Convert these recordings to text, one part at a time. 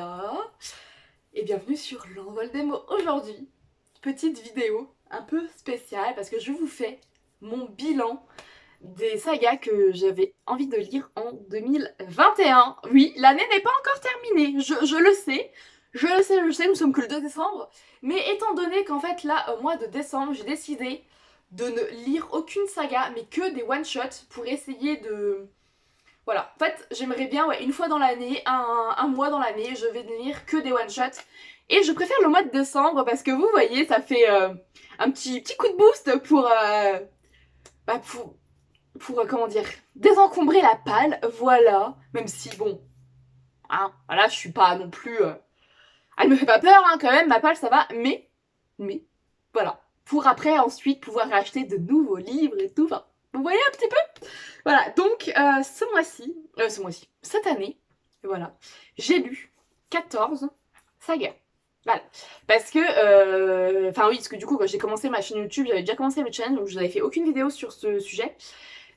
Voilà. Et bienvenue sur l'envol des mots. Aujourd'hui, petite vidéo un peu spéciale parce que je vous fais mon bilan des sagas que j'avais envie de lire en 2021. Oui, l'année n'est pas encore terminée, je le sais. Je le sais, nous sommes que le 2 décembre. Mais étant donné qu'en fait là, au mois de décembre, j'ai décidé de ne lire aucune saga, mais que des one-shots pour essayer de... Voilà, en fait, j'aimerais bien, ouais, une fois dans l'année, un mois dans l'année, je vais ne lire que des one-shots. Et je préfère le mois de décembre parce que vous voyez, ça fait un petit coup de boost pour comment dire, désencombrer la palle, voilà. Même si, bon, hein, voilà, je suis pas non plus... Elle me fait pas peur, hein, quand même, ma palle, ça va, mais, voilà. Pour après, ensuite, pouvoir acheter de nouveaux livres et tout, enfin, vous voyez un petit peu. Voilà, donc, cette année, voilà, j'ai lu 14 sagas. Voilà. Parce que, enfin oui, parce que du coup, quand j'ai commencé ma chaîne YouTube, j'avais déjà commencé le challenge, donc je n'avais fait aucune vidéo sur ce sujet.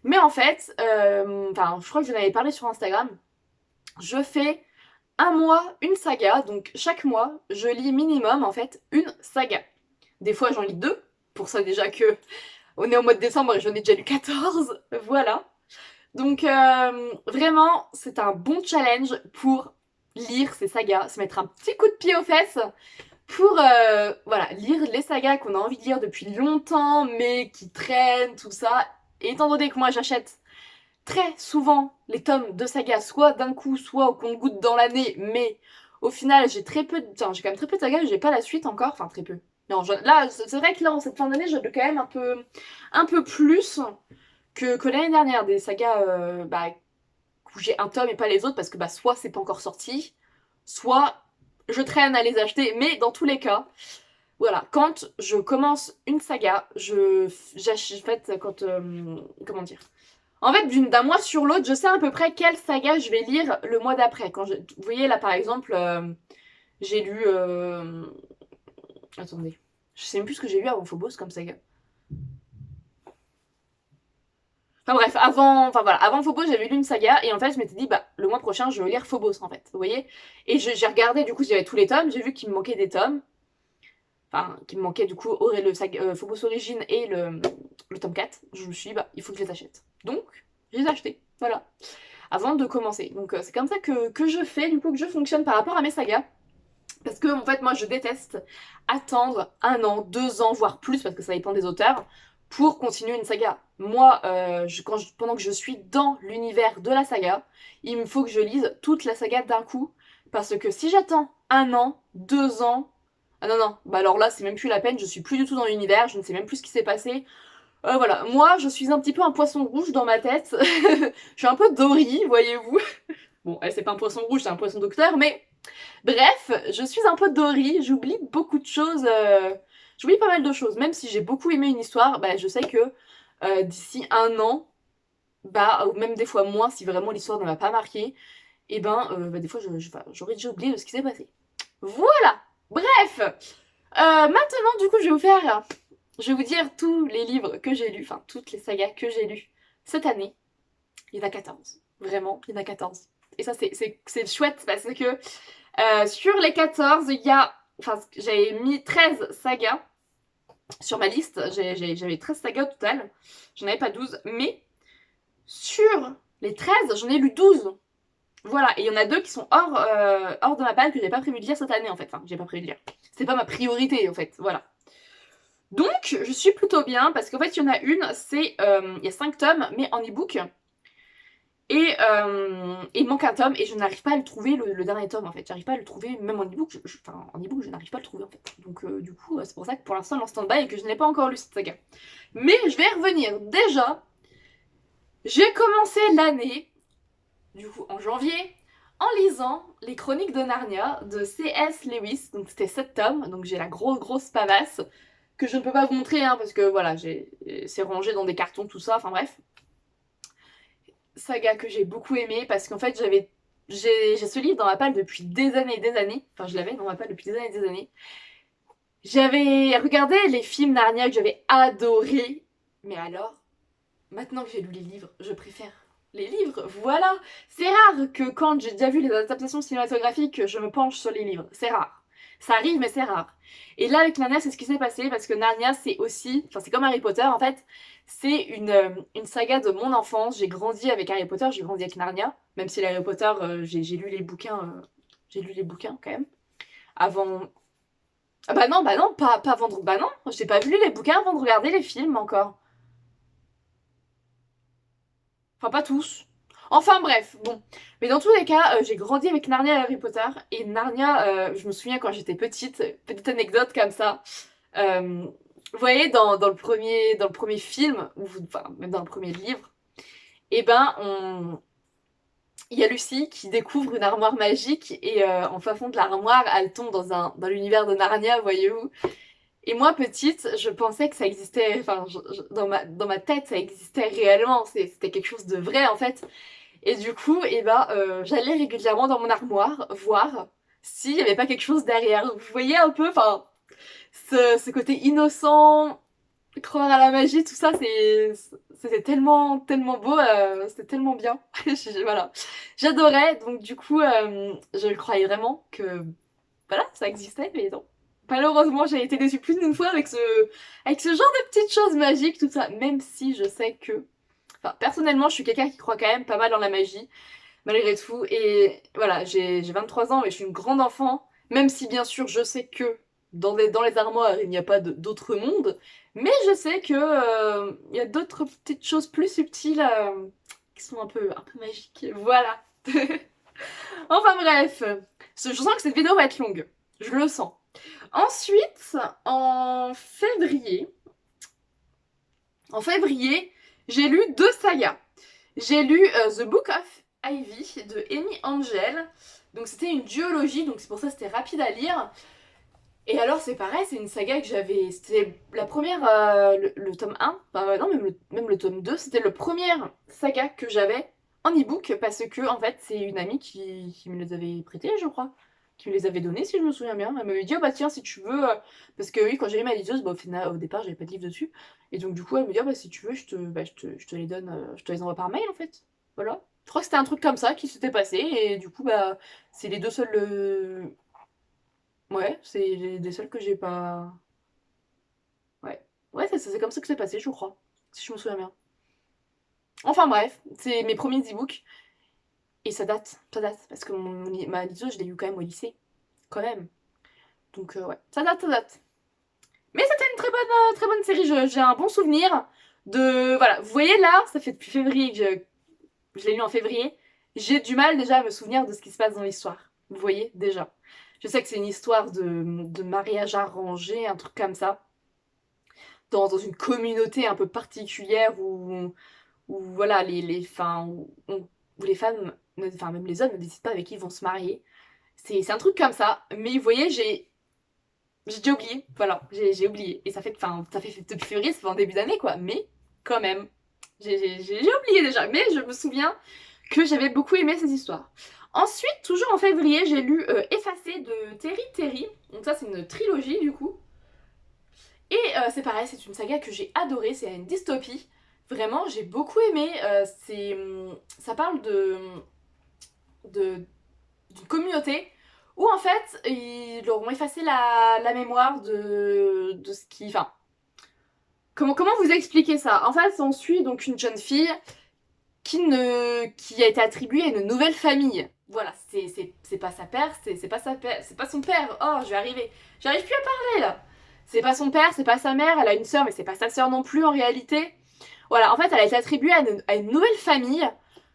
Mais en fait, enfin, je crois que je avais parlé sur Instagram, je fais un mois, une saga, donc chaque mois, je lis minimum, en fait, une saga. Des fois, j'en lis deux, pour ça déjà que on est au mois de décembre et j'en ai déjà lu 14, voilà. Donc vraiment, c'est un bon challenge pour lire ces sagas, se mettre un petit coup de pied aux fesses pour voilà, lire les sagas qu'on a envie de lire depuis longtemps, mais qui traînent, tout ça. Et étant donné que moi j'achète très souvent les tomes de sagas, soit d'un coup, soit au compte-gouttes dans l'année, mais au final j'ai très peu de... Enfin, j'ai quand même très peu de sagas, j'ai pas la suite encore, enfin très peu. Non, là, c'est vrai que là, en cette fin d'année, je quand même un peu plus que l'année dernière, des sagas où j'ai un tome et pas les autres, parce que soit c'est pas encore sorti, soit je traîne à les acheter, mais dans tous les cas, voilà, quand je commence une saga, j'achète quand... comment dire, en fait, d'un mois sur l'autre, je sais à peu près quelle saga je vais lire le mois d'après. Vous voyez, là, par exemple, j'ai lu... Attendez. Je sais même plus ce que j'ai lu avant Phobos comme saga. Enfin bref, avant Phobos, j'avais lu une saga, et en fait, je m'étais dit, le mois prochain, je vais lire Phobos, en fait. Vous voyez. Et j'ai regardé, du coup, j'avais tous les tomes, j'ai vu qu'il me manquait des tomes. Enfin, qu'il me manquait, du coup, Phobos Origine et le tome 4. Je me suis dit, il faut que je les achète. Donc, je les ai achetés. Voilà. Avant de commencer. Donc c'est comme ça que je fais, du coup, que je fonctionne par rapport à mes sagas. Parce que, en fait, moi, je déteste attendre 1 an, 2 ans, voire plus, parce que ça dépend des auteurs, pour continuer une saga. Moi, pendant que je suis dans l'univers de la saga, il me faut que je lise toute la saga d'un coup. Parce que si j'attends 1 an, 2 ans... Ah non, non, alors là, c'est même plus la peine, je suis plus du tout dans l'univers, je ne sais même plus ce qui s'est passé. Voilà, moi je suis un petit peu un poisson rouge dans ma tête. Je suis un peu Dory, voyez-vous. Bon, elle c'est pas un poisson rouge, c'est un poisson docteur, mais bref, je suis un peu Dory, j'oublie beaucoup de choses. J'oublie pas mal de choses, même si j'ai beaucoup aimé une histoire, je sais que d'ici 1 an, ou même des fois moins, si vraiment l'histoire ne m'a pas marqué, et des fois j'aurais déjà oublié de ce qui s'est passé. Voilà. Bref, maintenant du coup je vais vous dire tous les livres que j'ai lus, enfin toutes les sagas que j'ai lues cette année. Il y en a 14. Vraiment, il y en a 14. Et ça, c'est chouette parce que sur les 14, il y a... Enfin, j'avais mis 13 sagas sur ma liste. J'avais 13 sagas au total. J'en avais pas 12. Mais sur les 13, j'en ai lu 12. Voilà, et il y en a 2 qui sont hors de ma palle que j'ai pas prévu de lire cette année en fait. Enfin, j'ai pas prévu de lire. C'est pas ma priorité en fait, voilà. Donc, je suis plutôt bien parce qu'en fait, il y en a une, il y a 5 tomes, mais en e-book. Et il manque un tome et je n'arrive pas à le trouver, le dernier tome en fait. J'arrive pas à le trouver, même en e-book. Enfin, en e-book, je n'arrive pas à le trouver en fait. Donc, du coup, c'est pour ça que pour l'instant, elle est en stand-by et que je n'ai pas encore lu cette saga. Mais je vais y revenir. Déjà, j'ai commencé l'année, du coup, en janvier, en lisant les Chroniques de Narnia de C.S. Lewis. Donc, c'était 7 tomes. Donc, j'ai la grosse pavasse que je ne peux pas vous montrer, hein, parce que voilà, c'est rangé dans des cartons, tout ça. Enfin, bref. Saga que j'ai beaucoup aimé parce qu'en fait j'ai ce livre dans ma palle depuis des années et des années. Enfin, je l'avais dans ma palle depuis des années et des années. J'avais regardé les films Narnia que j'avais adoré. Mais alors, maintenant que j'ai lu les livres, je préfère Les livres, voilà. C'est rare que quand j'ai déjà vu les adaptations cinématographiques, je me penche sur les livres. C'est rare. Ça arrive, mais c'est rare. Et là, avec Narnia, c'est ce qui s'est passé, parce que Narnia, c'est aussi... Enfin, c'est comme Harry Potter, en fait. C'est une saga de mon enfance. J'ai grandi avec Harry Potter, j'ai grandi avec Narnia. Même si Harry Potter, j'ai lu les bouquins... j'ai lu les bouquins, quand même. Avant... Ah bah non, pas avant de... Bah non, j'ai pas vu les bouquins avant de regarder les films, encore. Enfin, pas tous. Enfin bref, bon. Mais dans tous les cas, j'ai grandi avec Narnia et Harry Potter. Et Narnia, je me souviens quand j'étais petite, petite anecdote comme ça. Vous voyez, dans le premier film, ou enfin, même dans le premier livre, eh ben, il y a Lucie qui découvre une armoire magique et en fin fond de l'armoire, elle tombe dans l'univers de Narnia, voyez-vous. Et moi, petite, je pensais que ça existait, enfin, dans ma tête, ça existait réellement, c'était quelque chose de vrai en fait. Et du coup, eh ben, j'allais régulièrement dans mon armoire voir s'il n'y avait pas quelque chose derrière. Vous voyez un peu, enfin, ce côté innocent, croire à la magie, tout ça, c'était tellement, tellement beau, c'était tellement bien. Voilà, j'adorais, donc du coup, je croyais vraiment que, voilà, ça existait, mais non. Malheureusement, j'ai été déçue plus d'une fois avec ce genre de petites choses magiques, tout ça, même si je sais que... Enfin, personnellement, je suis quelqu'un qui croit quand même pas mal en la magie malgré tout. Et voilà, j'ai 23 ans et je suis une grande enfant, même si bien sûr je sais que dans les armoires il n'y a pas d'autre monde, mais je sais que il y a d'autres petites choses plus subtiles qui sont un peu magiques. Voilà. Enfin bref, je sens que cette vidéo va être longue, je le sens. Ensuite, en février, j'ai lu deux sagas. J'ai lu The Book of Ivy de Amy Angel. Donc c'était une duologie, donc c'est pour ça que c'était rapide à lire. Et alors c'est pareil, c'est une saga que j'avais... C'était la première, le tome 1, enfin non, même le tome 2, c'était le premier saga que j'avais en e-book parce que en fait c'est une amie qui me les avait prêtés, je crois. Qui me les avait donnés si je me souviens bien. Elle m'avait dit, oh bah tiens, si tu veux... Parce que oui, quand j'ai eu ma liseuse, bah, au départ j'avais pas de livre dessus. Et donc du coup elle me dit, oh bah si tu veux, je te les donne, je te les envoie par mail en fait. Voilà. Je crois que c'était un truc comme ça qui s'était passé et du coup bah c'est les deux seuls... Ouais, c'est les seuls que j'ai pas... Ouais. Ouais, c'est comme ça que c'est passé, je crois. Si je me souviens bien. Enfin bref, c'est mes premiers e-books. Et ça date. Parce que ma liseuse, je l'ai eu quand même au lycée. Quand même. Donc ouais, ça date, ça date. Mais c'était une très bonne série. J'ai un bon souvenir de... Voilà, vous voyez là, ça fait depuis février que je l'ai lu en février. J'ai du mal déjà à me souvenir de ce qui se passe dans l'histoire. Vous voyez, déjà. Je sais que c'est une histoire de mariage arrangé, un truc comme ça. Dans une communauté un peu particulière où voilà, où les femmes, enfin même les hommes ne décident pas avec qui ils vont se marier. C'est un truc comme ça. Mais vous voyez, j'ai déjà oublié, voilà, j'ai oublié. Et ça fait depuis février, c'est en début d'année, quoi. Mais, quand même, j'ai oublié déjà. Mais je me souviens que j'avais beaucoup aimé ces histoires. Ensuite, toujours en février, j'ai lu Effacé de Terry Terry. Donc ça, c'est une trilogie, du coup. Et c'est pareil, c'est une saga que j'ai adorée, c'est une dystopie. Vraiment, j'ai beaucoup aimé. Ça parle de d'une communauté où en fait ils leur ont effacé la mémoire de ce qui... Enfin, comment vous expliquer ça? En fait, on suit donc une jeune fille qui a été attribuée à une nouvelle famille. Voilà, c'est pas sa père, c'est pas sa père, c'est pas son père. Oh, je vais arriver. J'arrive plus à parler là. C'est pas son père, c'est pas sa mère, elle a une sœur, mais c'est pas sa sœur non plus en réalité. Voilà, en fait, elle a été attribuée à une nouvelle famille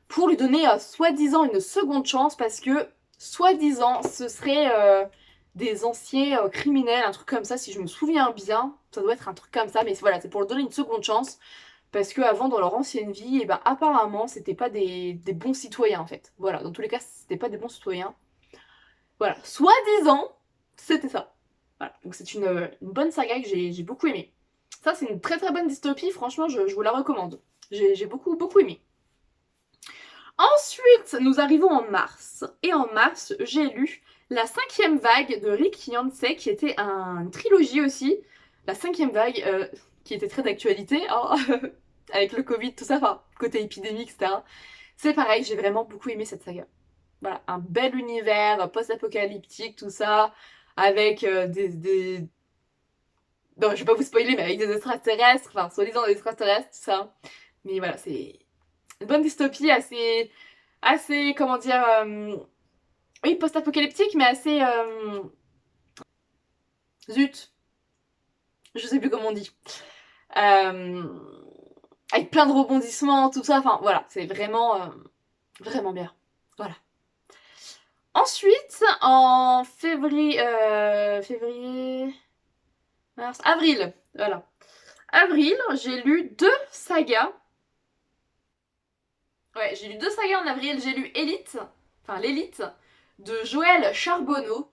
pour lui donner soi-disant une seconde chance parce que soi-disant ce serait des anciens criminels, un truc comme ça si je me souviens bien. Ça doit être un truc comme ça, mais voilà, c'est pour lui donner une seconde chance parce que avant dans leur ancienne vie, et ben apparemment c'était pas des bons citoyens en fait. Voilà, dans tous les cas, c'était pas des bons citoyens. Voilà, soi-disant, c'était ça. Voilà, donc c'est une bonne saga que j'ai beaucoup aimée. Ça, c'est une très bonne dystopie, franchement, je vous la recommande. J'ai beaucoup aimé. Ensuite, nous arrivons en mars. Et en mars, j'ai lu La cinquième vague de Rick Yancey, qui était une trilogie aussi. La cinquième vague, qui était très d'actualité, hein, avec le Covid, tout ça, enfin, côté épidémique, etc. C'est pareil, j'ai vraiment beaucoup aimé cette saga. Voilà, un bel univers post-apocalyptique, tout ça, avec Non, je vais pas vous spoiler, mais avec des extraterrestres, enfin, soi-disant des extraterrestres, tout ça. Mais voilà, c'est une bonne dystopie assez, comment dire, oui, post-apocalyptique, mais assez, zut, je sais plus comment on dit. Euh, Avec plein de rebondissements, tout ça, enfin, voilà, c'est vraiment, vraiment bien. Voilà. Ensuite, en mars, avril, voilà. Avril, j'ai lu 2 sagas. Ouais, j'ai lu 2 sagas en avril. J'ai lu Élite, enfin l'Élite, de Joël Charbonneau.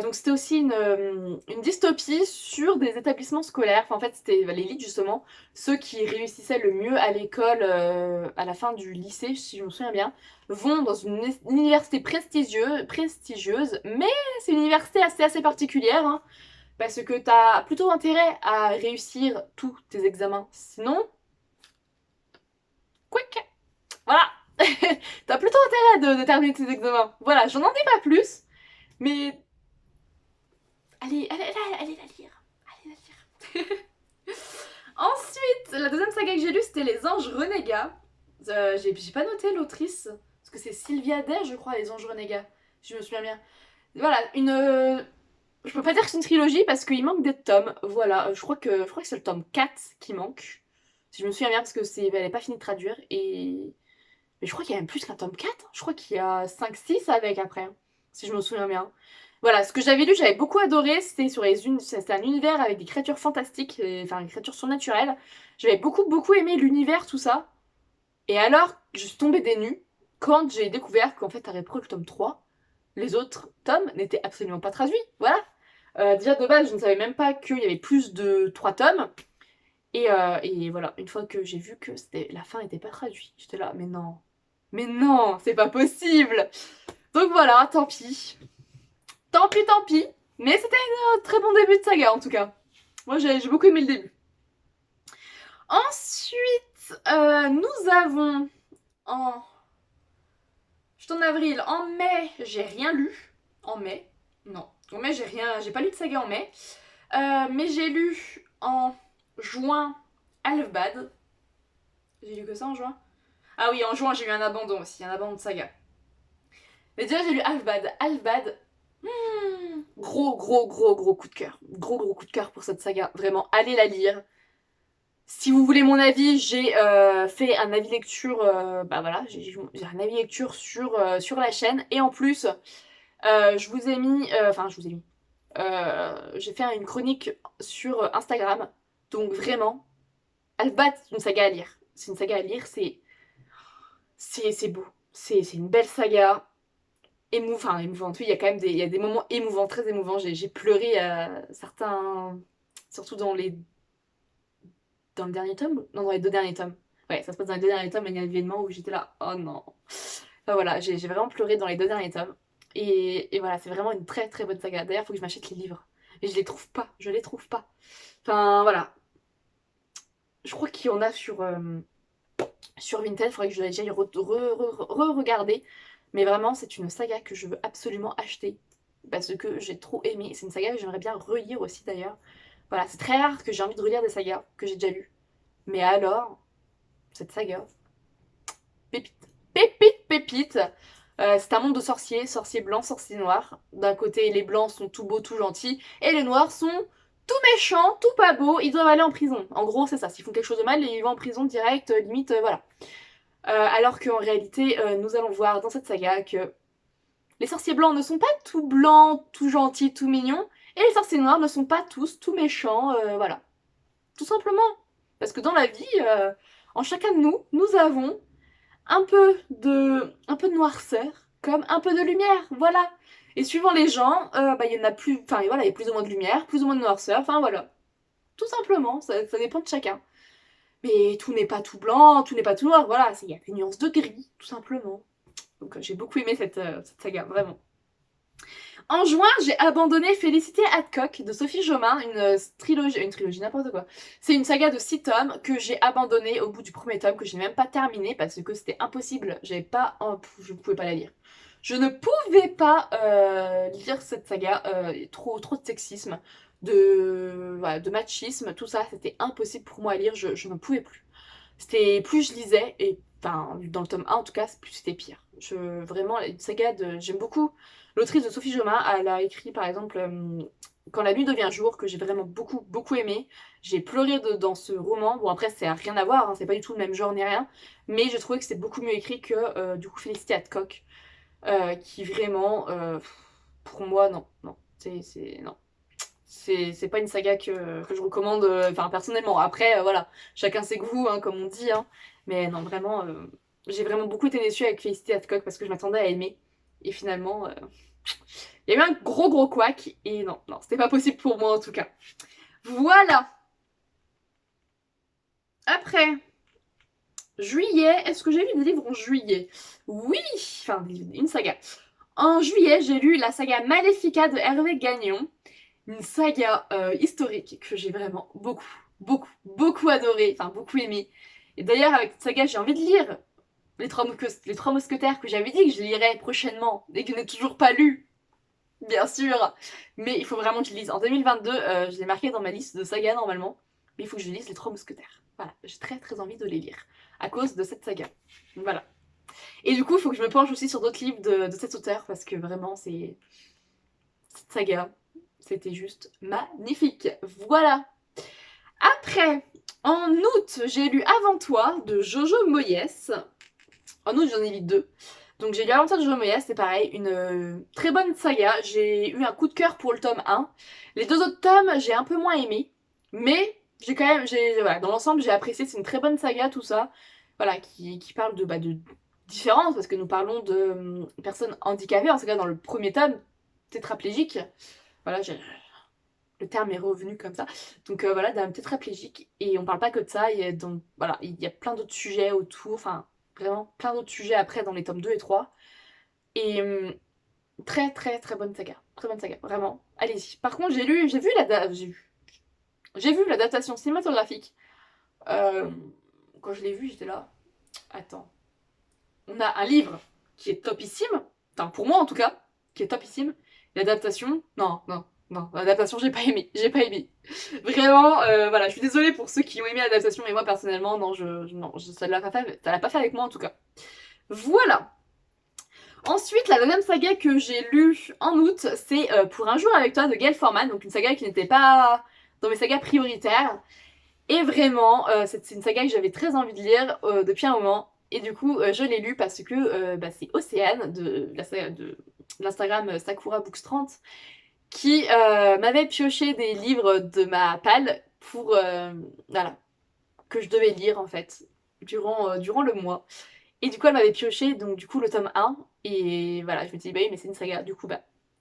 Donc c'était aussi une dystopie sur des établissements scolaires. Enfin, en fait, c'était l'élite justement, ceux qui réussissaient le mieux à l'école à la fin du lycée, si je me souviens bien, vont dans une université prestigieuse, mais c'est une université assez particulière, hein, parce que t'as plutôt intérêt à réussir tous tes examens. Sinon, quick, voilà, t'as plutôt intérêt de terminer tes examens. Voilà, j'en en dis pas plus, mais allez la lire. Allez la lire. Ensuite, la deuxième saga que j'ai lue, c'était Les Anges Renégats. J'ai pas noté l'autrice, parce que c'est Sylvia Day, je crois, Les Anges Renégats, si je me souviens bien. Voilà, je peux pas dire que c'est une trilogie, parce qu'il manque des tomes. Voilà, je crois que c'est le tome 4 qui manque. Si je me souviens bien, parce que elle est pas finie de traduire. Mais je crois qu'il y a même plus qu'un tome 4. Je crois qu'il y a 5-6 avec après, si je me souviens bien. Voilà, ce que j'avais lu, j'avais beaucoup adoré. C'était un univers avec des créatures fantastiques, enfin des créatures surnaturelles. J'avais beaucoup aimé l'univers, tout ça. Et alors, je suis tombée des nues quand j'ai découvert qu'en fait, après le tome 3, les autres tomes n'étaient absolument pas traduits. Voilà. Déjà de base, je ne savais même pas qu'il y avait plus de 3 tomes. Et voilà, une fois que j'ai vu que la fin n'était pas traduite, j'étais là, mais non. Mais non, c'est pas possible. Donc voilà, tant pis. Tant pis. Mais c'était un très bon début de saga en tout cas. Moi j'ai beaucoup aimé le début. Ensuite, nous avons en... Je suis en avril. En mai, j'ai rien lu. En mai, non. En mai, j'ai pas lu de saga en mai. Mais j'ai lu en juin Alvbad. J'ai lu que ça en juin. Ah oui, en juin, j'ai eu un abandon aussi, un abandon de saga. Mais déjà, j'ai lu Alvbad. Alvbad, gros coup de cœur. Gros coup de cœur pour cette saga. Vraiment, allez la lire. Si vous voulez mon avis, j'ai fait un avis lecture. Bah voilà, j'ai un avis lecture sur la chaîne. Et en plus, je vous ai mis. Enfin, je vous ai mis. J'ai fait une chronique sur Instagram. Donc vraiment, Albat, c'est une saga à lire. C'est une saga à lire, c'est beau. C'est une belle saga. Émouvante. Oui, il y a quand même il y a des moments émouvants, très émouvants. J'ai pleuré à certains. Surtout dans le dernier tome. Non, dans les 2 derniers tomes. Ouais, ça se passe dans les 2 derniers tomes, et il y a un événement où j'étais là, oh non. Enfin voilà, j'ai vraiment pleuré dans les 2 derniers tomes. Et voilà, c'est vraiment une très bonne saga. D'ailleurs, il faut que je m'achète les livres. Et je les trouve pas, je les trouve pas. Enfin voilà. Je crois qu'il y en a sur Vinted, il faudrait que j'aille re-regarder. Mais vraiment, c'est une saga que je veux absolument acheter. Parce que j'ai trop aimé. C'est une saga que j'aimerais bien relire aussi d'ailleurs. Voilà, c'est très rare que j'ai envie de relire des sagas que j'ai déjà lues. Mais alors, cette saga, pépite. Pépite. C'est un monde de sorciers, sorciers blancs, sorciers noirs. D'un côté, les blancs sont tout beaux, tout gentils, et les noirs sont tout méchants, tout pas beaux. Ils doivent aller en prison. En gros, c'est ça. S'ils font quelque chose de mal, ils vont en prison direct, limite, voilà. Alors qu'en réalité, nous allons voir dans cette saga que les sorciers blancs ne sont pas tout blancs, tout gentils, tout mignons, et les sorciers noirs ne sont pas tous tout méchants, voilà. Tout simplement. Parce que dans la vie, en chacun de nous, nous avons un peu de noirceur, comme un peu de lumière, voilà. Et suivant les gens, bah, il y en a plus, enfin voilà, il y a plus ou moins de lumière, plus ou moins de noirceur, enfin voilà. Tout simplement, ça dépend de chacun. Mais tout n'est pas tout blanc, tout n'est pas tout noir, voilà, il y a des nuances de gris, tout simplement. Donc j'ai beaucoup aimé cette saga, vraiment. En juin, j'ai abandonné Félicité Hadcock de Sophie Jomain, une trilogie, n'importe quoi. C'est une saga de 6 tomes que j'ai abandonné au bout du premier tome, que je n'ai même pas terminé parce que c'était impossible. J'avais pas, je ne pouvais pas la lire. Je ne pouvais pas lire cette saga, trop de sexisme, voilà, de machisme, tout ça, c'était impossible pour moi à lire, je n'en pouvais plus. C'était plus je lisais, et enfin, dans le tome 1 en tout cas, plus c'était pire. Vraiment, une saga de. J'aime beaucoup l'autrice de Sophie Jomain, elle a écrit par exemple Quand la nuit devient jour, que j'ai vraiment beaucoup aimé. J'ai pleuré dans ce roman. Bon, après, ça n'a rien à voir, hein, c'est pas du tout le même genre ni rien, mais j'ai trouvé que c'était beaucoup mieux écrit que du coup Félicité Hadcock, qui vraiment, pour moi, non, non, non. C'est pas une saga que je recommande, enfin personnellement. Après, voilà, chacun ses goûts, hein, comme on dit, hein. Mais non, vraiment, j'ai vraiment beaucoup été déçue avec Felicity Hadcock parce que je m'attendais à aimer. Et finalement, il y a eu un gros couac. Et non, non, c'était pas possible pour moi en tout cas. Voilà. Après, juillet, est-ce que j'ai lu des livres en juillet? Oui, enfin, une saga. En juillet, j'ai lu la saga Maléfica de Hervé Gagnon. Une saga historique que j'ai vraiment beaucoup adoré, enfin beaucoup aimé. Et d'ailleurs, avec cette saga, j'ai envie de lire les trois mousquetaires que j'avais dit que je lirais prochainement et que je n'ai toujours pas lu, bien sûr. Mais il faut vraiment que je lise. En 2022, je l'ai marqué dans ma liste de sagas normalement, mais il faut que je lise les trois mousquetaires. Voilà, j'ai très envie de les lire à cause de cette saga. Voilà. Et du coup, il faut que je me penche aussi sur d'autres livres de cet auteur parce que vraiment, c'est cette saga. C'était juste magnifique. Voilà. Après, en août, j'ai lu Avant toi de Jojo Moyes. En août, j'en ai lu 2. Donc j'ai lu Avant toi de Jojo Moyes, c'est pareil, une très bonne saga. J'ai eu un coup de cœur pour le tome 1. Les 2 autres tomes, j'ai un peu moins aimé. Mais j'ai quand même, voilà, dans l'ensemble, j'ai apprécié. C'est une très bonne saga, tout ça. Voilà, qui parle de différence, parce que nous parlons de personnes handicapées, en tout cas dans le premier tome, tétraplégique. Voilà, le terme est revenu comme ça. Donc voilà, d'un tétraplégique. Et on parle pas que de ça, donc, voilà, il y a plein d'autres sujets autour, enfin vraiment plein d'autres sujets après dans les tomes 2 et 3. Et très bonne saga. Très bonne saga, vraiment. Allez-y. Par contre, j'ai vu l'adaptation cinématographique. Quand je l'ai vu, j'étais là. Attends. On a un livre qui est topissime, enfin pour moi en tout cas, qui est topissime. L'adaptation, non, l'adaptation j'ai pas aimé, Vraiment, voilà, je suis désolée pour ceux qui ont aimé l'adaptation, mais moi personnellement, non, ça l'a pas fait avec moi en tout cas. Voilà. Ensuite, la deuxième saga que j'ai lue en août, c'est Pour un jour avec toi de Gail Forman, donc une saga qui n'était pas dans mes sagas prioritaires. Et vraiment, c'est une saga que j'avais très envie de lire depuis un moment. Et du coup, je l'ai lu parce que c'est Océane de l'Instagram Sakura Books 30 qui m'avait pioché des livres de ma palle pour voilà, que je devais lire en fait durant le mois. Et du coup, elle m'avait pioché donc du coup le tome 1 et voilà, je me dis bah oui, mais c'est une saga. Du coup,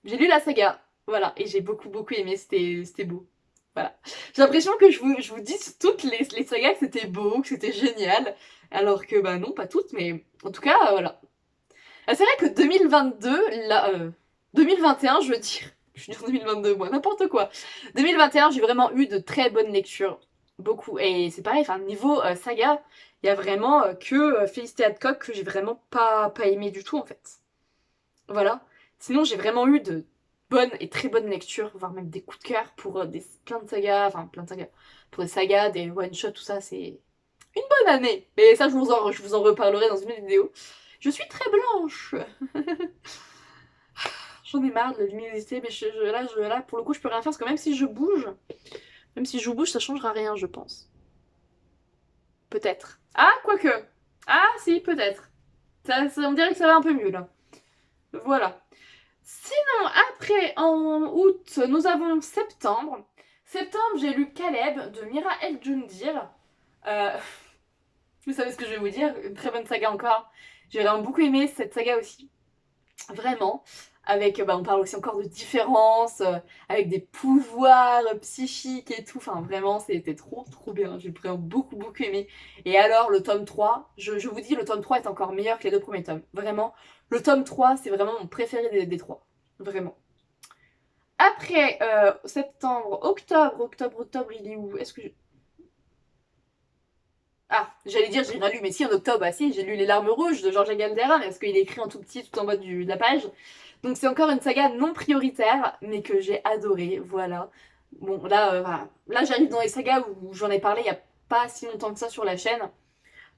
j'ai lu la saga. Voilà, et j'ai beaucoup aimé, c'était beau. Voilà. J'ai l'impression que je vous dis toutes les sagas que c'était beau, que c'était génial. Alors que non, pas toutes, mais en tout cas, voilà. Ah, c'est vrai que 2022, là, 2021, je veux dire. Je suis en 2022, moi, n'importe quoi. 2021, j'ai vraiment eu de très bonnes lectures. Beaucoup. Et c'est pareil, enfin, niveau saga, il y a vraiment que Félicité Hadcock que j'ai vraiment pas aimé du tout, en fait. Voilà. Sinon, j'ai vraiment eu de bonnes et très bonnes lectures, voire même des coups de cœur pour plein de sagas, enfin plein de sagas, pour des sagas, des one-shots, tout ça, c'est une bonne année. Mais ça, je vous en reparlerai dans une vidéo. Je suis très blanche. J'en ai marre de la luminosité, mais là, pour le coup, je peux rien faire, parce que même si je bouge, ça changera rien, je pense. Peut-être. Ah, quoique. Ah, si, peut-être. On dirait que ça va un peu mieux, là. Voilà. Sinon, après, en août, nous avons septembre. Septembre, j'ai lu Caleb de Mira El Jundir. Euh, vous savez ce que je vais vous dire, une très bonne saga encore. J'ai vraiment beaucoup aimé cette saga aussi. Vraiment. Avec, on parle aussi encore de différences, avec des pouvoirs psychiques et tout. Enfin, vraiment, c'était trop bien. J'ai vraiment beaucoup aimé. Et alors, le tome 3, je vous dis, le tome 3 est encore meilleur que les 2 premiers tomes. Vraiment, le tome 3, c'est vraiment mon préféré des 3. Vraiment. Après, septembre, octobre, il est où? Est-ce que Ah, j'allais dire j'ai rien lu, mais si en octobre, bah si, j'ai lu Les Larmes Rouges de Georges Gandera, parce qu'il est écrit en tout petit tout en bas de la page. Donc c'est encore une saga non prioritaire, mais que j'ai adorée, voilà. Bon, là, voilà. Là j'arrive dans les sagas où j'en ai parlé il y a pas si longtemps que ça sur la chaîne.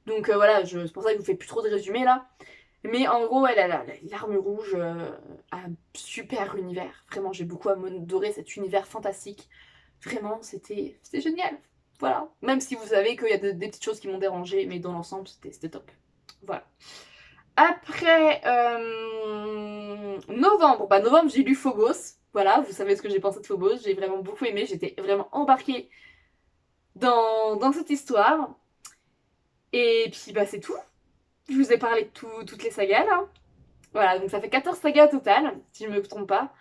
Donc voilà, c'est pour ça que je vous fais plus trop de résumés là. Mais en gros, elle a les Larmes Rouges, un super univers. Vraiment, j'ai beaucoup adoré cet univers fantastique. Vraiment, c'était génial. Voilà. Même si vous savez qu'il y a des petites choses qui m'ont dérangé, mais dans l'ensemble, c'était top. Voilà. Après, novembre. Bah, novembre, j'ai lu Phobos. Voilà, vous savez ce que j'ai pensé de Phobos. J'ai vraiment beaucoup aimé. J'étais vraiment embarquée dans cette histoire. Et puis, bah, c'est tout. Je vous ai parlé de toutes les sagas, là. Voilà, donc ça fait 14 sagas au total, si je ne me trompe pas.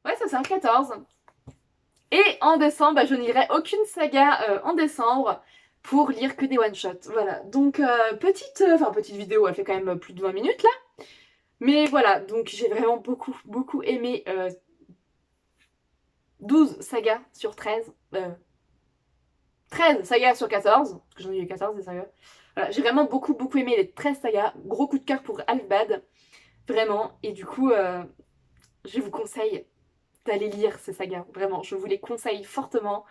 Ouais, ça c'est un 14. Et en décembre, bah, je n'irai aucune saga en décembre pour lire que des one-shots. Voilà, donc petite vidéo, elle fait quand même plus de 20 minutes là. Mais voilà, donc j'ai vraiment beaucoup aimé 12 sagas sur 13. 13 sagas sur 14, parce que j'en ai eu 14 des sagas. Voilà, j'ai vraiment beaucoup aimé les 13 sagas. Gros coup de cœur pour Alphbad, vraiment. Et du coup, je vous conseille d'aller lire ces sagas. Vraiment, je vous les conseille fortement.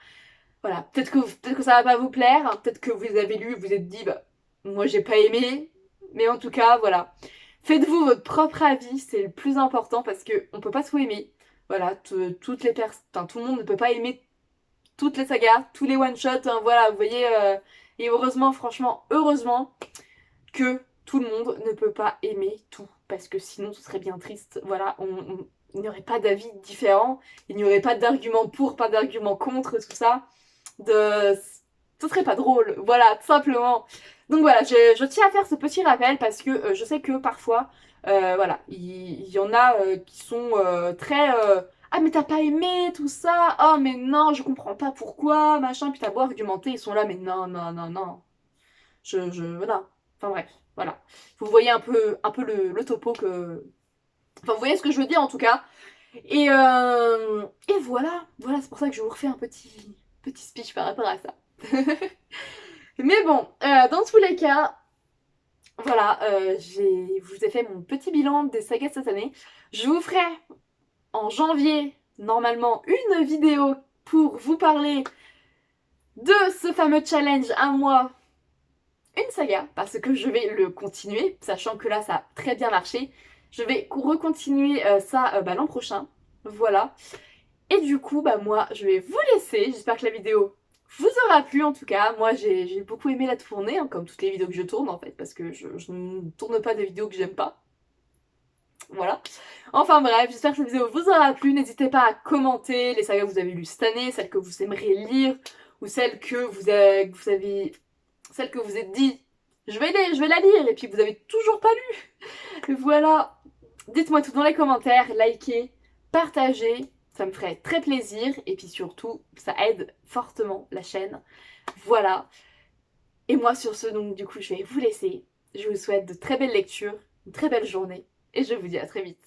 Voilà, peut-être que ça va pas vous plaire, hein, peut-être que vous les avez lus, vous vous êtes dit, bah, moi j'ai pas aimé, mais en tout cas, voilà. Faites-vous votre propre avis, c'est le plus important parce que on peut pas tout aimer. Voilà, toutes les personnes, enfin, tout le monde ne peut pas aimer toutes les sagas, tous les one-shots, hein, voilà, vous voyez. Et heureusement, franchement, heureusement que tout le monde ne peut pas aimer tout, parce que sinon ce serait bien triste. Voilà, il n'y aurait pas d'avis différents, il n'y aurait pas d'arguments pour, pas d'arguments contre, tout ça. De... Ce serait pas drôle, voilà, tout simplement. Donc voilà, je tiens à faire ce petit rappel parce que je sais que parfois, voilà, il y en a qui sont très... ah mais t'as pas aimé tout ça, oh mais non, je comprends pas pourquoi, machin, puis t'as beau argumenter, ils sont là, mais non. Voilà. Enfin bref, voilà. Vous voyez un peu le topo que... Enfin, vous voyez ce que je veux dire en tout cas. Et voilà, c'est pour ça que je vous refais un petit speech par rapport à ça. Mais bon, dans tous les cas, voilà, je vous ai fait mon petit bilan des sagas de cette année. Je vous ferai en janvier, normalement, une vidéo pour vous parler de ce fameux challenge à moi, une saga, parce que je vais le continuer, sachant que là, ça a très bien marché. Je vais recontinuer ça bah, l'an prochain, voilà. Et du coup, bah moi, je vais vous laisser. J'espère que la vidéo vous aura plu en tout cas. Moi, j'ai beaucoup aimé la tourner, hein, comme toutes les vidéos que je tourne en fait, parce que je ne tourne pas des vidéos que j'aime pas. Voilà. Enfin bref, j'espère que cette vidéo vous aura plu. N'hésitez pas à commenter les sagas que vous avez lues cette année, celles que vous aimeriez lire, ou celles que celles que vous êtes dit, je vais la lire, et puis vous avez toujours pas lu. Voilà. Dites-moi tout dans les commentaires, likez, partagez, ça me ferait très plaisir. Et puis surtout, ça aide fortement la chaîne. Voilà. Et moi sur ce, donc du coup, je vais vous laisser. Je vous souhaite de très belles lectures, une très belle journée. Et je vous dis à très vite.